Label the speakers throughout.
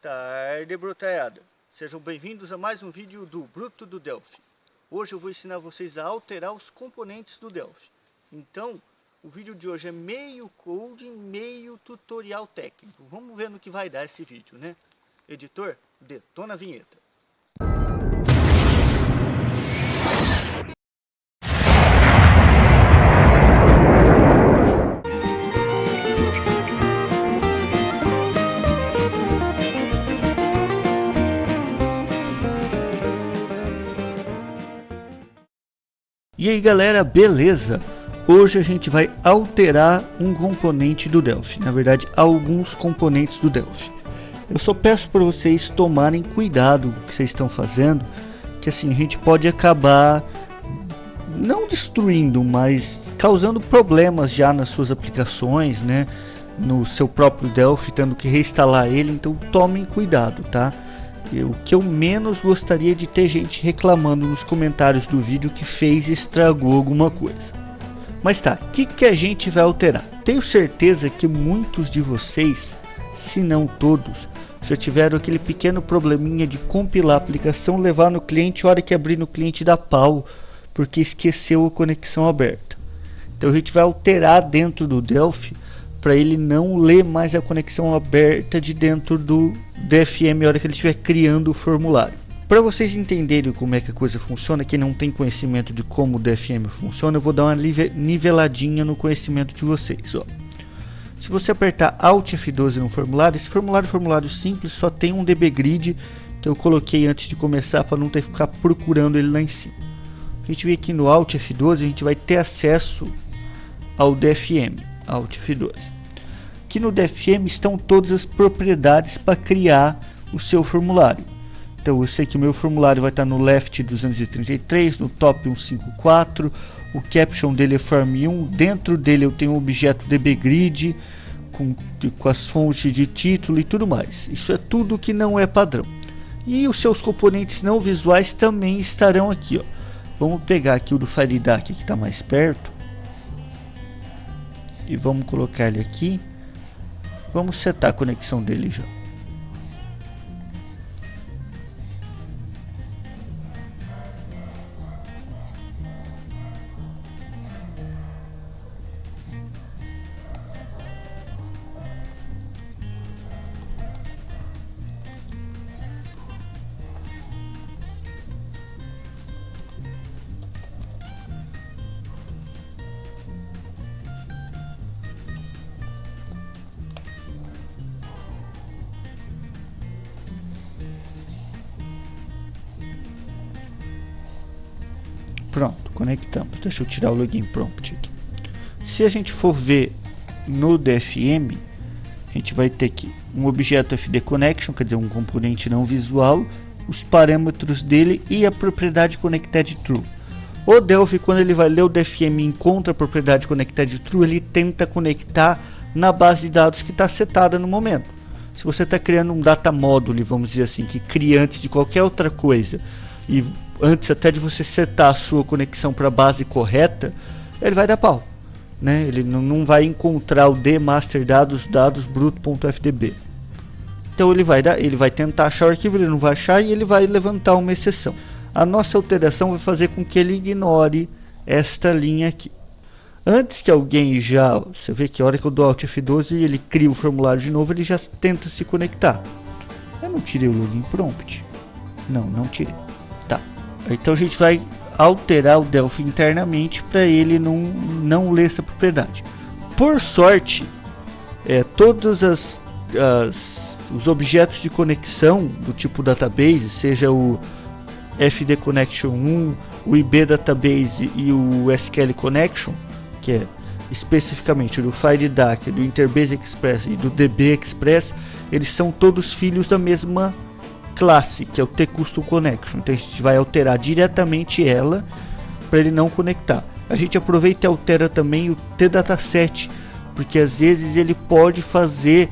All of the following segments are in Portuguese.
Speaker 1: tarde, brutada. Sejam bem-vindos a mais um vídeo do Bruto do Delphi. Hoje eu vou ensinar vocês a alterar os componentes do Delphi. Então, o vídeo de hoje é meio coding, meio tutorial técnico. Vamos ver no que vai dar esse vídeo, né? Editor, detona a vinheta. E aí galera, beleza? Hoje a gente vai alterar um componente do Delphi, na verdade alguns componentes do Delphi. Eu só peço para vocês tomarem cuidado com o que vocês estão fazendo, que assim a gente pode acabar não destruindo, mas causando problemas já nas suas aplicações, né? No seu próprio Delphi, tendo que reinstalar ele, então tomem cuidado, tá? O que eu menos gostaria de ter gente reclamando nos comentários do vídeo que fez e estragou alguma coisa. Mas tá, o que a gente vai alterar? Tenho certeza que muitos de vocês, se não todos, já tiveram aquele pequeno probleminha de compilar a aplicação, levar no cliente, a hora que abrir no cliente dá pau, porque esqueceu a conexão aberta. Então a gente vai alterar dentro do Delphi para ele não ler mais a conexão aberta de dentro do DFM na hora que ele estiver criando o formulário. Para vocês entenderem como é que a coisa funciona, quem não tem conhecimento de como o DFM funciona, eu vou dar uma niveladinha no conhecimento de vocês. Ó. Se você apertar Alt F12 no formulário, esse formulário simples só tem um dbGrid, então eu coloquei antes de começar para não ter que ficar procurando ele lá em cima. A gente vem aqui no Alt F12, a gente vai ter acesso ao DFM, Alt F12. Aqui no DFM estão todas as propriedades para criar o seu formulário. Então eu sei que o meu formulário vai estar no left 233, no top 154, o caption dele é form1, dentro dele eu tenho um objeto dbGrid com as fontes de título e tudo mais. Isso é tudo que não é padrão. E os seus componentes não visuais também estarão aqui. Ó. Vamos pegar aqui o do FileDAC que está mais perto e vamos colocar ele aqui. Vamos setar a conexão dele já. Pronto, conectamos. Deixa eu tirar o login prompt aqui. Se a gente for ver no DFM, a gente vai ter aqui um objeto fdConnection, quer dizer, um componente não visual, os parâmetros dele e a propriedade connectedTrue. O Delphi, quando ele vai ler o DFM e encontra a propriedade connectedTrue, ele tenta conectar na base de dados que está setada no momento. Se você está criando um data module, vamos dizer assim, que cria antes de qualquer outra coisa, e antes até de você setar a sua conexão para a base correta, ele vai dar pau, né? Ele não vai encontrar o dmasterdados bruto.fdb. Então ele vai tentar achar o arquivo, ele não vai achar e ele vai levantar uma exceção. A nossa alteração vai fazer com que ele ignore esta linha aqui. Antes que alguém já, você vê que a hora que eu dou Alt F12 ele cria o formulário de novo, ele já tenta se conectar. Eu não tirei o login prompt. Não tirei. Tá. Então a gente vai alterar o Delphi internamente para ele não ler essa propriedade. Por sorte, todos os objetos de conexão do tipo database, seja o fdConnection 1, o IBDatabase e o SQL Connection, que é especificamente do FileDAC, do Interbase Express e do DB Express, eles são todos filhos da mesma classe, que é o tCustom Connection. Então a gente vai alterar diretamente ela para ele não conectar. A gente aproveita e altera também o tDataset, porque às vezes ele pode fazer,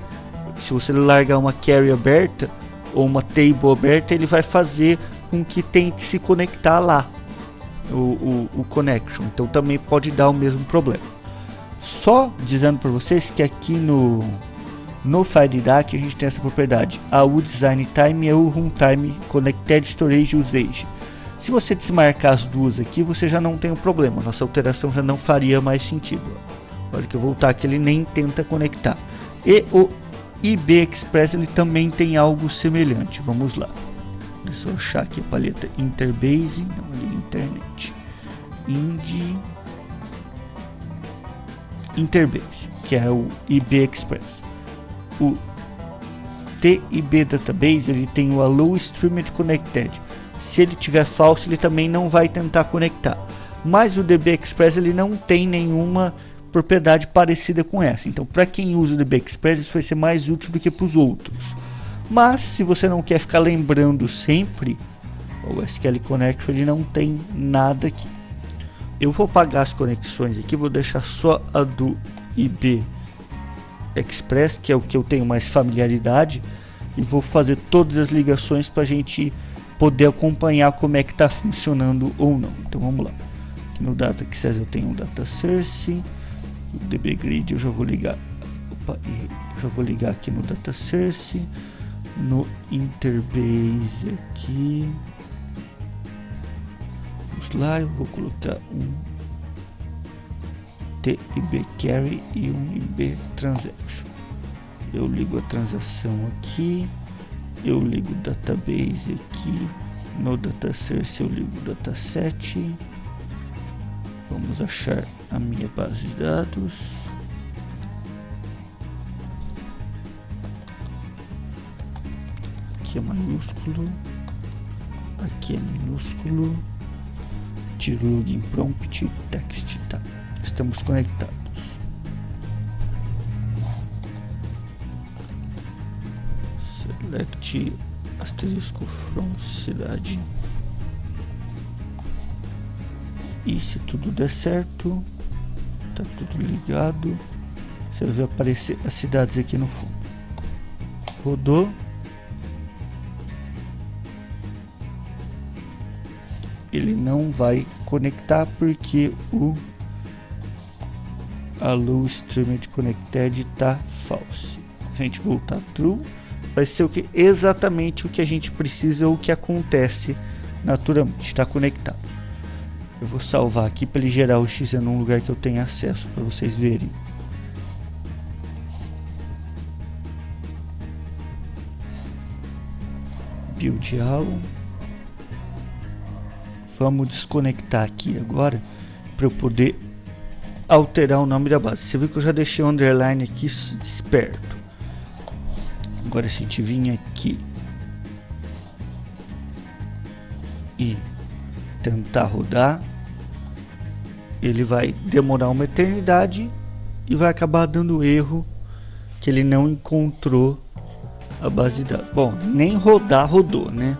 Speaker 1: se você largar uma query aberta ou uma table aberta, ele vai fazer com que tente se conectar lá o connection. Então também pode dar o mesmo problema. Só dizendo para vocês que aqui no No FireDAC a gente tem essa propriedade, AU Design Time e AU Runtime Connected Storage Usage. Se você desmarcar as duas aqui, você já não tem um problema, nossa alteração já não faria mais sentido. Olha que eu voltar aqui, ele nem tenta conectar. E o IB Express ele também tem algo semelhante, vamos lá. Deixa eu achar aqui a paleta Interbase, não, ali Internet, Interbase, que é o IB Express. O TIB Database ele tem o Allow Streamed Connected. Se ele tiver falso, ele também não vai tentar conectar. Mas o DB Express ele não tem nenhuma propriedade parecida com essa. Então, para quem usa o DB Express, isso vai ser mais útil do que para os outros. Mas se você não quer ficar lembrando sempre, o SQL Connection ele não tem nada aqui. Eu vou apagar as conexões aqui, vou deixar só a do IB Express, que é o que eu tenho mais familiaridade, e vou fazer todas as ligações para a gente poder acompanhar como é que está funcionando ou não. Então vamos lá. Aqui no Data Access eu tenho um Data Source, o DB Grid eu já vou ligar. Opa, já vou ligar aqui no Data Source, no Interbase aqui. Vamos lá, eu vou colocar um TIB Carry e um IB Transaction. Eu ligo a transação aqui, eu ligo o database aqui, no Data Source eu ligo o dataset. Vamos achar a minha base de dados. Aqui é maiúsculo, aqui é minúsculo. Tiro login prompt text, tá? Estamos conectados. Select asterisco from cidade. E se tudo der certo, tá tudo ligado, você vai ver aparecer as cidades aqui no fundo. Rodou. Ele não vai conectar porque o Allow Streamed Connected tá falso. Se a gente voltar true, vai ser exatamente o que a gente precisa, ou o que acontece naturalmente, está conectado. Eu vou salvar aqui para ele gerar o XE num lugar que eu tenha acesso para vocês verem. Build all. Vamos desconectar aqui agora para eu poder alterar o nome da base. Você viu que eu já deixei o underline aqui desperto. Agora se a gente vir aqui e tentar rodar, ele vai demorar uma eternidade e vai acabar dando erro que ele não encontrou a base de dados. Bom, nem rodar rodou, né?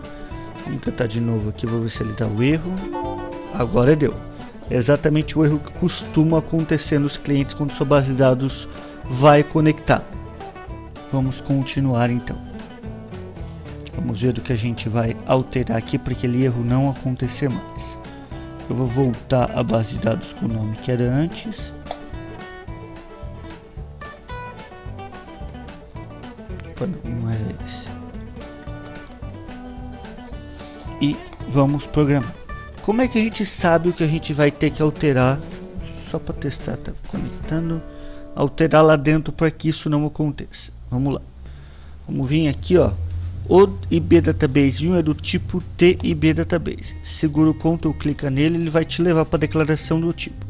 Speaker 1: Vamos tentar de novo aqui, vou ver se ele dá o erro. Agora deu. É exatamente o erro que costuma acontecer nos clientes quando sua base de dados vai conectar. Vamos continuar então. Vamos ver do que a gente vai alterar aqui para aquele erro não acontecer mais. Eu vou voltar a base de dados com o nome que era antes. Não era esse. E vamos programar. Como é que a gente sabe o que a gente vai ter que alterar? Só para testar, tá conectando. Alterar lá dentro para que isso não aconteça. Vamos lá. Vamos vir aqui, ó. O IB Database 1 é do tipo TIB Database. Segura o Ctrl, clica nele, ele vai te levar para a declaração do tipo.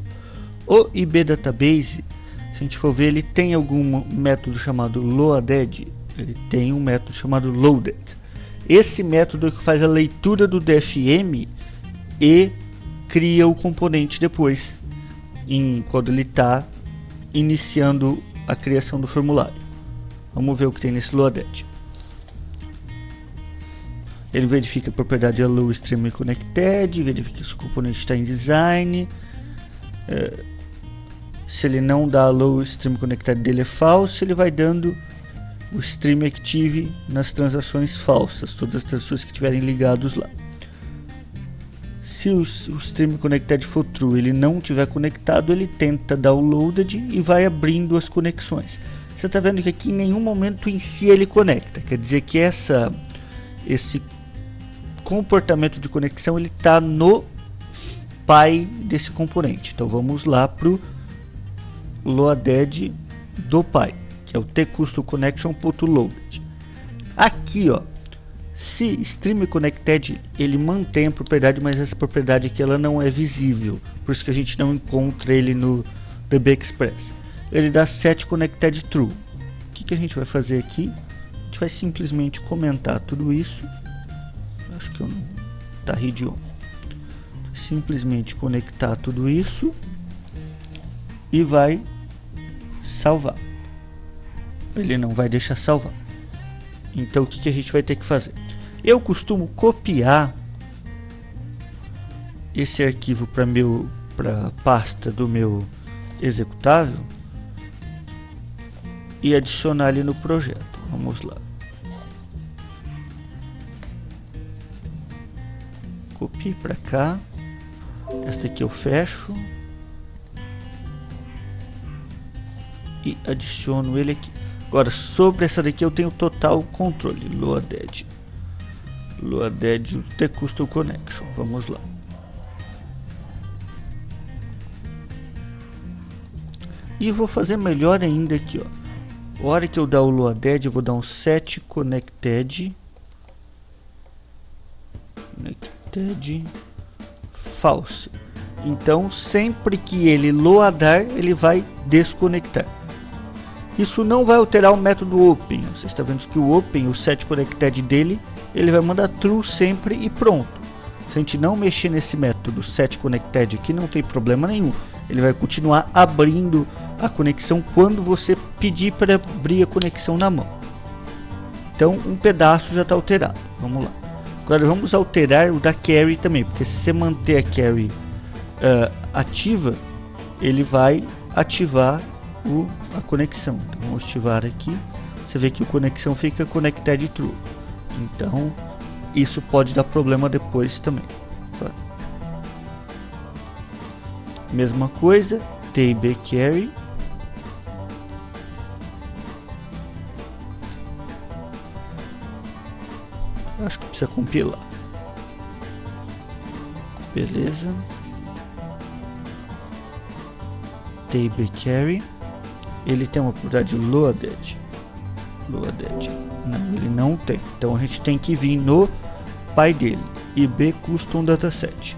Speaker 1: O IB Database, se a gente for ver, ele tem algum método chamado loaded. Ele tem um método chamado loaded. Esse método é que faz a leitura do DFM e cria o componente depois, quando ele está iniciando a criação do formulário. Vamos ver o que tem nesse loaded. Ele verifica a propriedade Allow Stream Connected, verifica se o componente está em design. Se ele não dá Allow Stream Connected dele é falso, ele vai dando o Stream Active nas transações falsas, todas as transações que estiverem ligados lá. Se o Stream Connected for true, ele não tiver conectado, ele tenta dar o loaded e vai abrindo as conexões. Você está vendo que aqui em nenhum momento em si ele conecta. Quer dizer que esse comportamento de conexão ele está no pai desse componente. Então vamos lá para o loaded do pai, que é o tCustomConnection.loaded. Aqui, ó, se stream connected, ele mantém a propriedade, mas essa propriedade aqui ela não é visível, por isso que a gente não encontra ele no DBExpress. Ele dá set connected true. O que a gente vai fazer aqui? A gente vai simplesmente comentar tudo isso. Acho que eu não tá read on. Simplesmente conectar tudo isso e vai salvar. Ele não vai deixar salvar. Então o que a gente vai ter que fazer? Eu costumo copiar esse arquivo para pasta do meu executável e adicionar ele no projeto. Vamos lá. Copie para cá. Esta aqui eu fecho e adiciono ele aqui. Agora sobre essa daqui eu tenho total controle. Loaded tCustomConnection. Vamos lá. E vou fazer melhor ainda aqui, ó. A hora que eu dar o loaded, eu vou dar um set connected false. Então sempre que ele loadar, ele vai desconectar. Isso não vai alterar o método open. Você está vendo que o open, o set connected dele, ele vai mandar true sempre e pronto. Se a gente não mexer nesse método set connected aqui, não tem problema nenhum. Ele vai continuar abrindo a conexão quando você pedir para abrir a conexão na mão. Então um pedaço já está alterado. Vamos lá. Agora vamos alterar o da carry também, porque se você manter a carry ativa, ele vai ativar a conexão. Então vamos ativar aqui. Você vê que a conexão fica connected true. Então isso pode dar problema depois também. Mesma coisa, tbcarry. Acho que precisa compilar. Beleza. tbcarry. Ele tem uma propriedade loaded. Não, ele não tem. Então a gente tem que vir no pai dele. ibcustomDataset.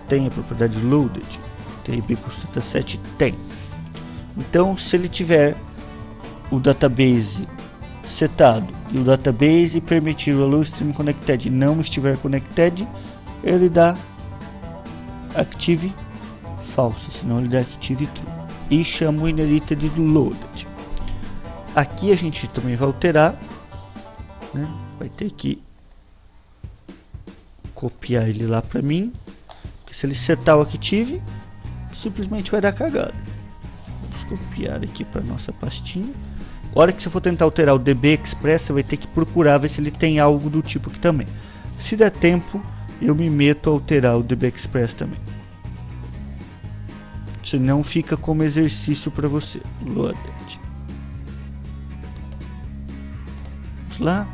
Speaker 1: Tem a propriedade loaded. ibcustomDataset tem. Então se ele tiver o database setado e o database permitir o allow stream connected e não estiver connected, ele dá active false, senão ele dá active true e chama o inherited do loaded. Aqui a gente também vai alterar, né? Vai ter que copiar ele lá para mim, porque se ele setar o active, simplesmente vai dar cagada. Vamos copiar aqui para nossa pastinha. A hora que você for tentar alterar o DBExpress, você vai ter que procurar ver se ele tem algo do tipo aqui também. Se der tempo, eu me meto a alterar o DBExpress também. Senão fica como exercício para você. Loaded. Vamos lá.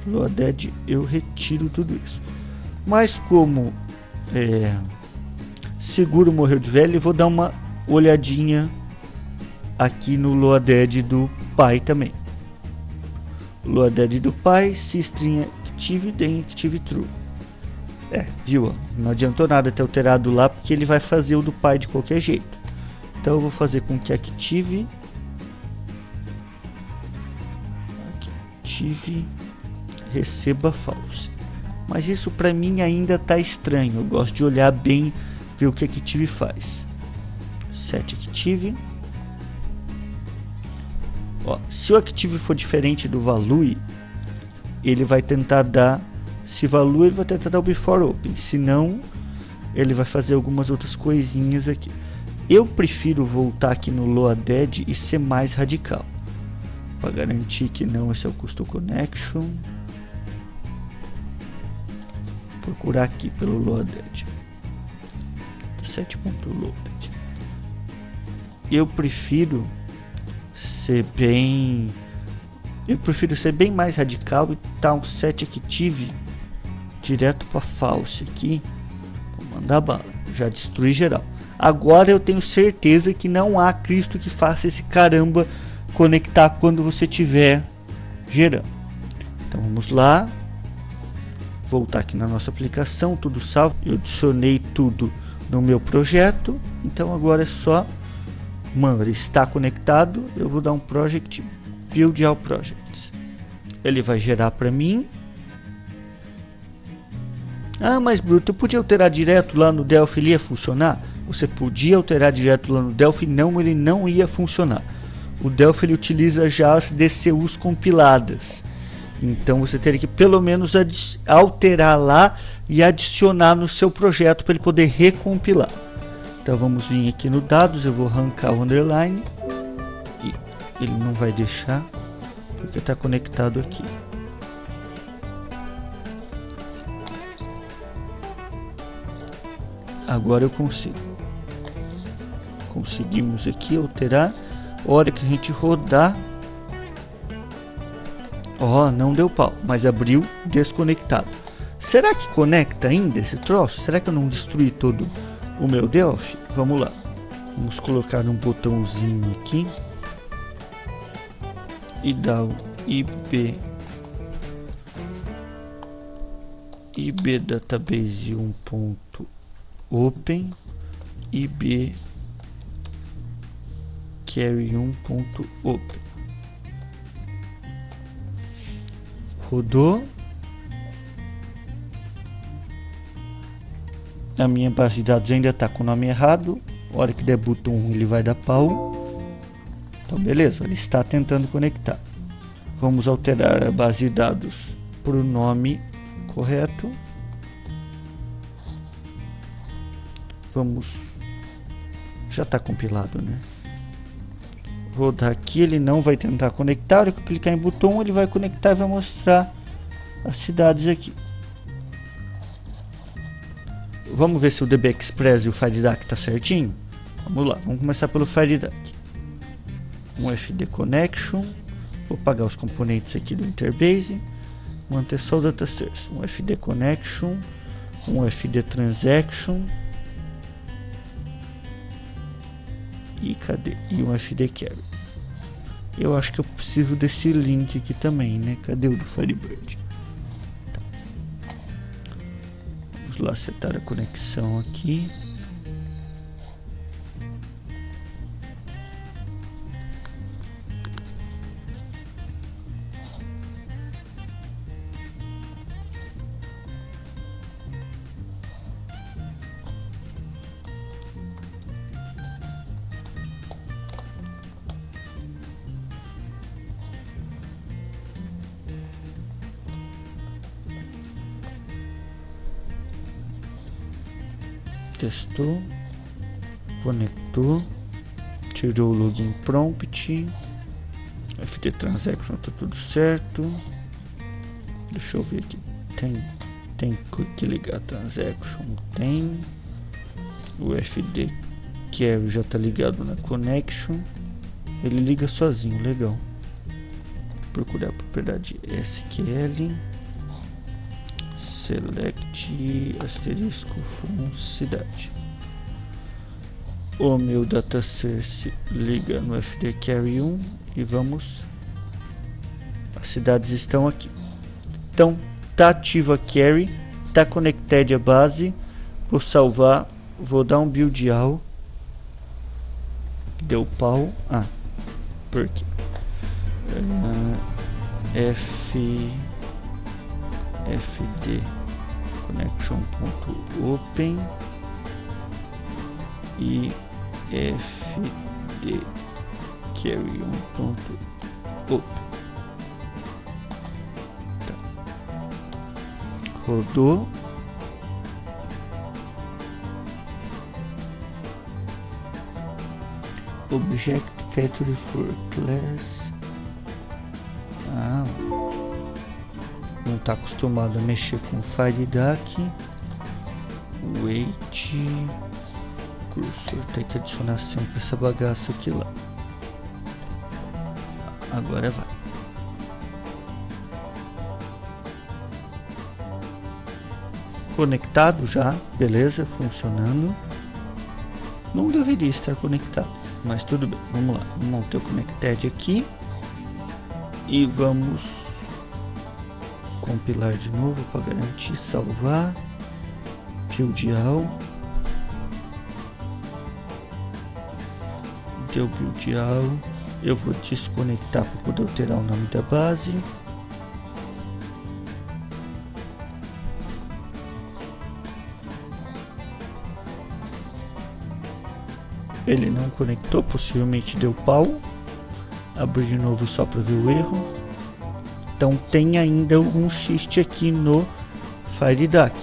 Speaker 1: Loaded, eu retiro tudo isso. Mas como seguro morreu de velho, eu vou dar uma olhadinha aqui no loaded do pai também. Loaded do pai, se string active, then active true. Viu? Não adiantou nada ter alterado lá, porque ele vai fazer o do pai de qualquer jeito. Então eu vou fazer com que active receba false. Mas isso para mim ainda está estranho. Eu gosto de olhar bem, ver o que active faz. Set active. Se o active for diferente do value, ele vai tentar dar, se value ele vai tentar dar o before open, se não ele vai fazer algumas outras coisinhas aqui. Eu prefiro voltar aqui no loaded e ser mais radical, para garantir que não esse é o custom connection. Procurar aqui pelo loaded, set.loaded. Eu prefiro ser bem... Eu prefiro ser bem mais radical e tá um set Active direto para false aqui. Vou mandar bala, já destruí geral. Agora eu tenho certeza que não há Cristo que faça esse caramba conectar quando você tiver gerando. Então vamos lá. Voltar aqui na nossa aplicação, tudo salvo. Eu adicionei tudo no meu projeto. Então agora é só... Mano, ele está conectado. Eu vou dar um project build all projects. Ele vai gerar para mim. Ah, mas Bruto, eu podia alterar direto lá no Delphi, ele ia funcionar? Você podia alterar direto lá no Delphi, não, ele não ia funcionar. O Delphi ele utiliza já as DCUs compiladas. Então você teria que pelo menos alterar lá e adicionar no seu projeto para ele poder recompilar. Então vamos vir aqui no dados, eu vou arrancar o underline. E ele não vai deixar, porque está conectado aqui. Agora eu consigo. Conseguimos aqui alterar. A hora que a gente rodar, ó, não deu pau, mas abriu desconectado. Será que conecta ainda esse troço? Será que eu não destruí todo o meu Delphi? Vamos lá. Vamos colocar um botãozinho aqui e dar o ib database 1.open ib carry 1.open. Rodou. A minha base de dados ainda está com o nome errado. A hora que der botão 1 ele vai dar pau. Então beleza, ele está tentando conectar. Vamos alterar a base de dados para o nome correto. Vamos... Já está compilado, né? Rodar aqui, ele não vai tentar conectar. A hora que eu clicar em botão, ele vai conectar e vai mostrar as cidades aqui. Vamos ver se o DB Express e o FireDAC tá certinho. Vamos lá, vamos começar pelo FireDAC. Um FD Connection. Vou apagar os componentes aqui do Interbase. Manter só o Data Source. Um FD Connection. Um FD Transaction. E cadê? E um FD Carry. Eu acho que eu preciso desse link aqui também, né? Cadê o do Firebird? Tá. Vamos lá setar a conexão aqui. Testou, conectou, tirou o login prompt, FD Transaction tá tudo certo. Deixa eu ver aqui, tem que ligar Transaction, tem. O FD Carry já tá ligado na Connection, ele liga sozinho, legal. Procurar a propriedade SQL. Select asterisco cidade. O meu data source liga no FD Carry 1 e vamos. As cidades estão aqui. Então tá ativa a carry, tá conectada a base. Vou salvar, vou dar um build all. Deu pau. Ah, por quê? FD connection.open e FD carry 1.open. Tá. Rodou. Object Factory for Class. Ah, não está acostumado a mexer com FireDAC. Wait. Cursor, tem que adicionar sempre essa bagaça aqui lá. Agora vai. Conectado já, beleza, funcionando. Não deveria estar conectado, mas tudo bem. Vamos lá, vamos manter o Connected aqui. E vamos compilar de novo para garantir, salvar. Build all. Deu build all. Eu vou desconectar para poder alterar o nome da base. Ele não conectou, possivelmente deu pau. Abro de novo só para ver o erro. Então tem ainda algum xiste aqui no FireDuck.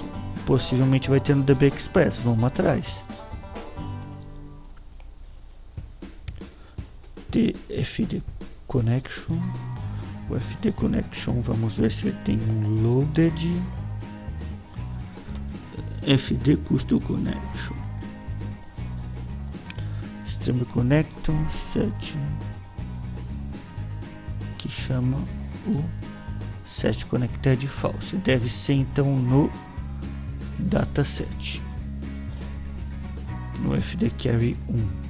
Speaker 1: Possivelmente vai ter no DB Express. Vamos atrás. FD Connection. O FD Connection, vamos ver se ele tem um loaded. FD Custom Connection. Stream Connection set, que chama o set connected false. Deve ser então no dataset, no FD Carry 1.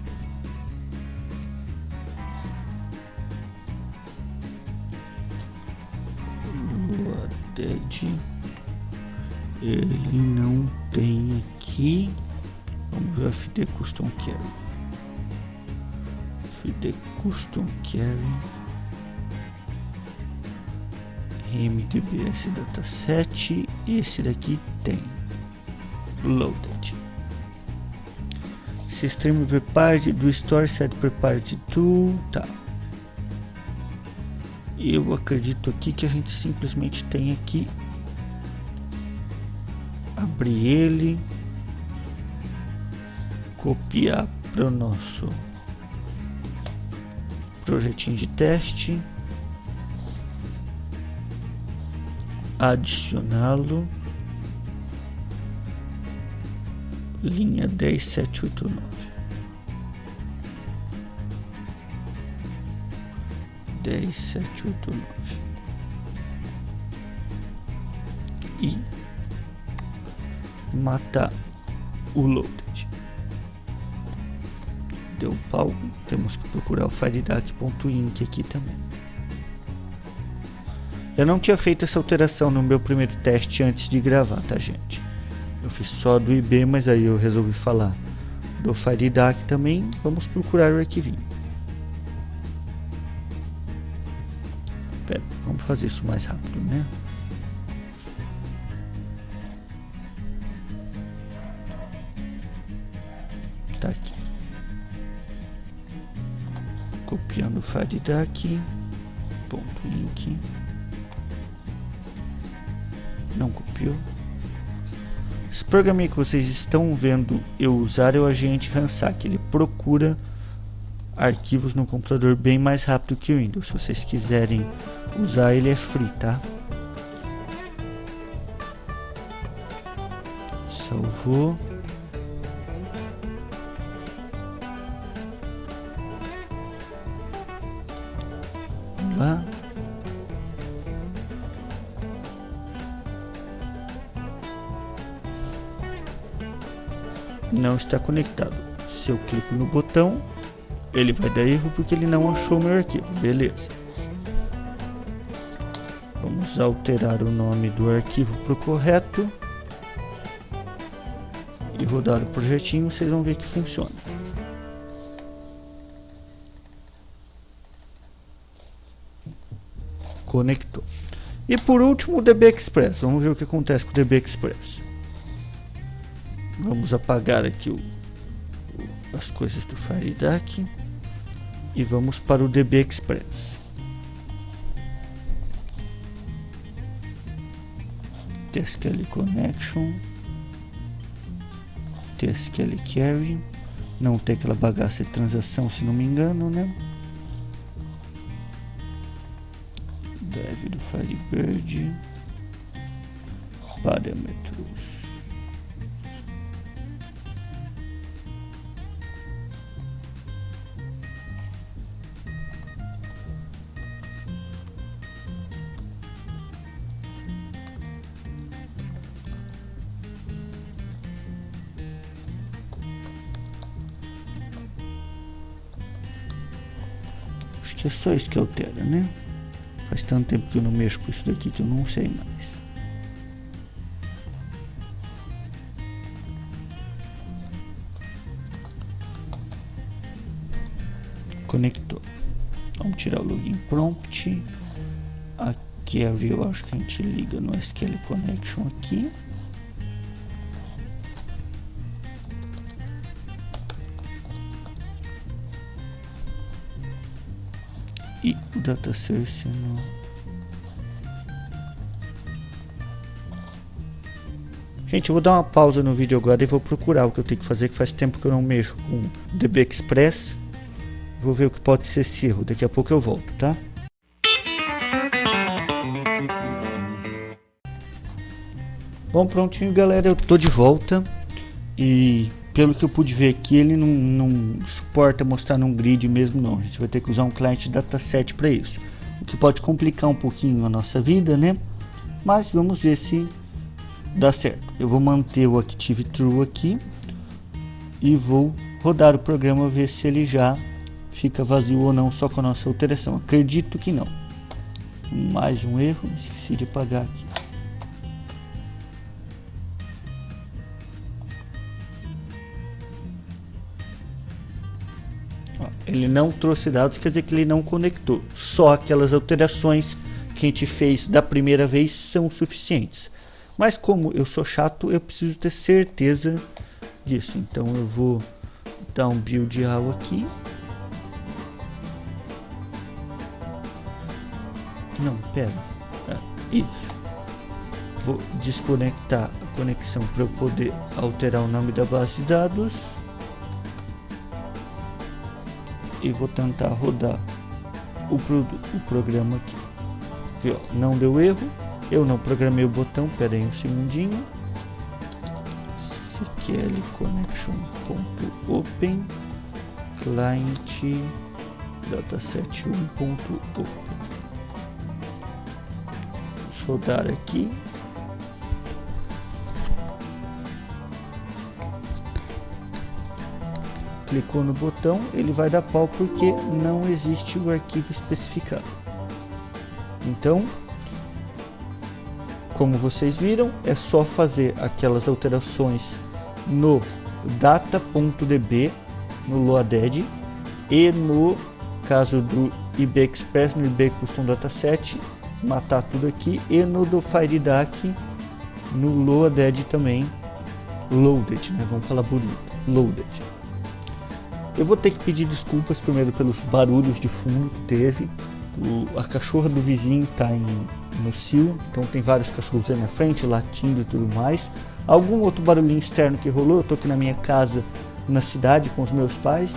Speaker 1: Ele não tem aqui. Vamos ver o FD Custom Carry. FD Custom Carry MDBS dataset. Esse daqui tem loaded. System prepared do store set prepared to, tá. Eu acredito aqui que a gente simplesmente tem aqui abrir ele, copiar para o nosso projetinho de teste, adicioná-lo, linha 10789, 10789 e matar o loaded. Deu pau, temos que procurar o FireDuck.inc aqui também. Eu não tinha feito essa alteração no meu primeiro teste antes de gravar, tá, gente? Eu fiz só do IB, mas aí eu resolvi falar do FireDuck também. Vamos procurar o arquivinho. Pera, vamos fazer isso mais rápido, né? Tá aqui. Copiando o FireDuck.inc. Não copiou. Esse programinha que vocês estão vendo eu usar é o agente Ransack. Ele procura arquivos no computador bem mais rápido que o Windows. Se vocês quiserem usar, ele é free, tá? Salvou. Vamos lá. Não está conectado. Se eu clico no botão, ele vai dar erro porque ele não achou meu arquivo. Beleza. Vamos alterar o nome do arquivo para o correto e rodar o projetinho. Vocês vão ver que funciona. Conectou. E por último, o DB Express. Vamos ver o que acontece com o DB Express. Vamos apagar aqui as coisas do FireDuck e vamos para o DB Express. TSQL Connection, TSQL Carry, não tem aquela bagaça de transação, se não me engano, né? Dev do Firebird, parâmetros. Acho que é só isso que altera, né? Faz tanto tempo que eu não mexo com isso daqui que eu não sei mais. Conectou. Vamos tirar o login prompt. A carry eu acho que a gente liga no SQL Connection aqui. E o data source no... Gente, eu vou dar uma pausa no vídeo agora e vou procurar o que eu tenho que fazer, que faz tempo que eu não mexo com DB Express. Vou ver o que pode ser esse erro, daqui a pouco eu volto, tá? Bom, prontinho galera, eu tô de volta. E pelo que eu pude ver aqui, ele não suporta mostrar num grid mesmo não. A gente vai ter que usar um client dataset para isso, o que pode complicar um pouquinho a nossa vida, né? Mas vamos ver se dá certo. Eu vou manter o Active True aqui e vou rodar o programa, ver se ele já fica vazio ou não só com a nossa alteração. Acredito que não. Mais um erro, esqueci de apagar aqui. Ó, ele não trouxe dados, quer dizer que ele não conectou. Só aquelas alterações que a gente fez da primeira vez são suficientes. Mas como eu sou chato, eu preciso ter certeza disso. Então eu vou dar um build all aqui. Não, pera. Isso. Vou desconectar a conexão para eu poder alterar o nome da base de dados. E vou tentar rodar o programa aqui. Viu? Não deu erro. Eu não programei o botão. Pera aí um segundinho. SQL connection.open client dataset1.open. Rodar aqui. Clicou no botão, ele vai dar pau porque não existe o arquivo especificado. Então, como vocês viram, é só fazer aquelas alterações no data.db, no loaded, e no caso do IB Express, no IB Custom Dataset, matar tudo aqui, e no do FireDAC, no loaded também, loaded, né? Vamos falar bonito, loaded. Eu vou ter que pedir desculpas primeiro pelos barulhos de fundo que teve. A cachorra do vizinho está no cio, então tem vários cachorros aí na frente, latindo e tudo mais. Algum outro barulhinho externo que rolou, eu tô aqui na minha casa, na cidade, com os meus pais.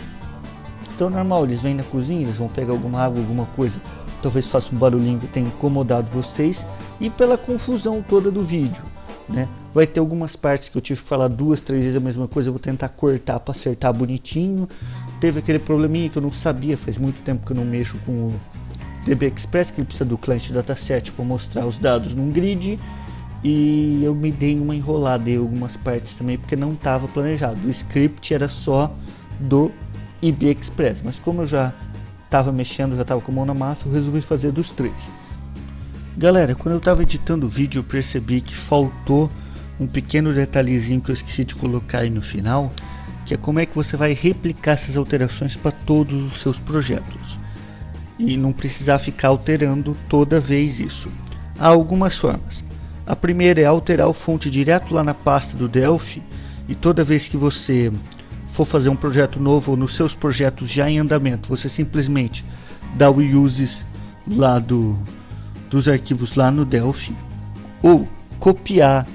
Speaker 1: Então normal, eles vêm na cozinha, eles vão pegar alguma água, alguma coisa. Talvez faça um barulhinho que tenha incomodado vocês. E pela confusão toda do vídeo, né? Vai ter algumas partes que eu tive que falar 2, 3 vezes a mesma coisa. Eu vou tentar cortar para acertar bonitinho. Teve aquele probleminha que eu não sabia, faz muito tempo que eu não mexo com o DB Express, que ele precisa do client dataset para mostrar os dados num grid. E eu me dei uma enrolada em algumas partes também, porque não estava planejado. O script era só do IB Express, mas como eu já estava mexendo, já estava com a mão na massa, eu resolvi fazer dos 3. Galera, quando eu estava editando o vídeo, eu percebi que faltou um pequeno detalhezinho que eu esqueci de colocar aí no final, que é como é que você vai replicar essas alterações para todos os seus projetos e não precisar ficar alterando toda vez isso. Há algumas formas. A primeira é alterar o fonte direto lá na pasta do Delphi, e toda vez que você for fazer um projeto novo ou nos seus projetos já em andamento, você simplesmente dá o uses lá dos arquivos lá no Delphi, ou copiar,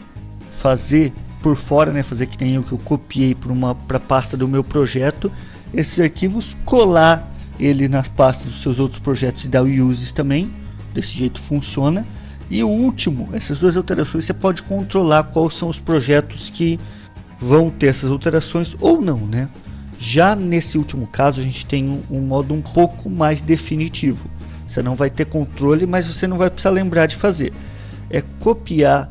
Speaker 1: fazer por fora, né, fazer que nem eu, que eu copiei para a pasta do meu projeto, esses arquivos, colar ele nas pastas dos seus outros projetos e dar o uses também. Desse jeito funciona. E o último, essas duas alterações, você pode controlar quais são os projetos que vão ter essas alterações ou não, né? Já nesse último caso, a gente tem um modo um pouco mais definitivo. Você não vai ter controle, mas você não vai precisar lembrar de fazer. É copiar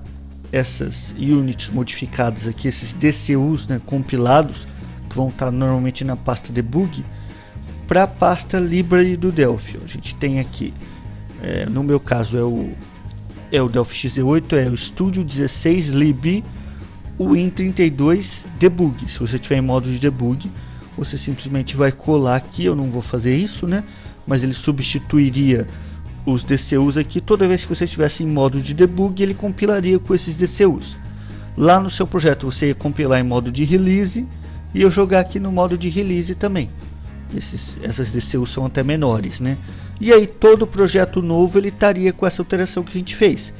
Speaker 1: essas units modificadas aqui, esses DCUs, né, compilados, que vão estar normalmente na pasta debug, para a pasta library do Delphi. A gente tem aqui, no meu caso é o Delphi XZ8, é o Studio 16 lib Win32 debug. Se você tiver em modo de debug, você simplesmente vai colar aqui. Eu não vou fazer isso, né? Mas ele substituiria os DCUs aqui. Toda vez que você estivesse em modo de debug, ele compilaria com esses DCUs. Lá no seu projeto você ia compilar em modo de release e eu jogar aqui no modo de release também. Essas DCUs são até menores, né? E aí todo projeto novo ele estaria com essa alteração que a gente fez.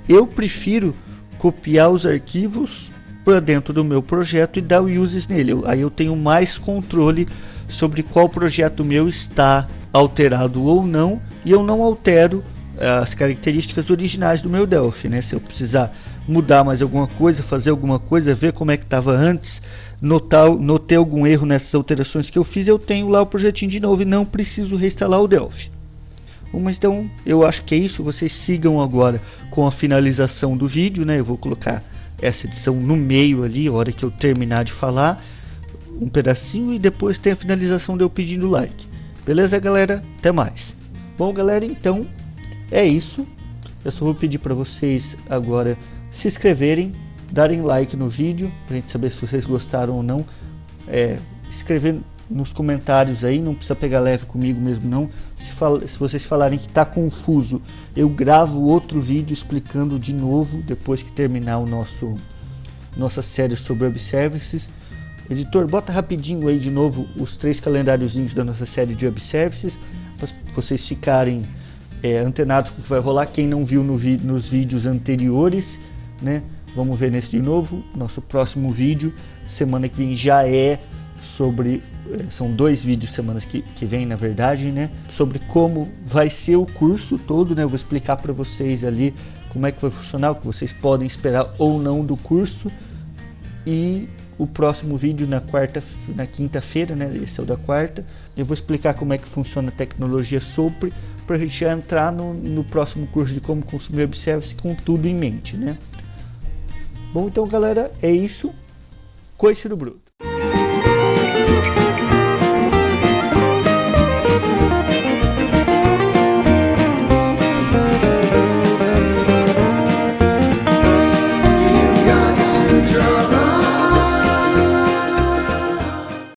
Speaker 1: Eu prefiro copiar os arquivos para dentro do meu projeto e dar o uses nele. Aí eu tenho mais controle sobre qual projeto meu está alterado ou não, e eu não altero as características originais do meu Delphi, né? Se eu precisar mudar mais alguma coisa, fazer alguma coisa, ver como é que estava antes, notei algum erro nessas alterações que eu fiz, eu tenho lá o projetinho de novo e não preciso reinstalar o Delphi. Mas então eu acho que é isso. Vocês sigam agora com a finalização do vídeo, né? Eu vou colocar essa edição no meio ali, a hora que eu terminar de falar um pedacinho, e depois tem a finalização de eu pedindo like. Beleza, galera? Até mais. Bom, galera, então é isso. Eu só vou pedir para vocês agora se inscreverem, darem like no vídeo, pra gente saber se vocês gostaram ou não. Escrever nos comentários aí, não precisa pegar leve comigo mesmo não. Se vocês falarem que tá confuso, eu gravo outro vídeo explicando de novo depois que terminar nossa série sobre Web Services. Editor, bota rapidinho aí de novo os 3 calendáriozinhos da nossa série de Web Services, para vocês ficarem antenados com o que vai rolar. Quem não viu nos vídeos anteriores, né? Vamos ver nesse de novo. Nosso próximo vídeo, semana que vem, já é sobre... são 2 vídeos semanas que vem, na verdade, né? Sobre como vai ser o curso todo, né? Eu vou explicar para vocês ali como é que vai funcionar, o que vocês podem esperar ou não do curso. E o próximo vídeo na quinta-feira, né? Esse é o da quarta. Eu vou explicar como é que funciona a tecnologia SOAP, para a gente já entrar no próximo curso de como consumir Web Service com tudo em mente, né? Bom, então, galera, é isso. Coice do Bruto.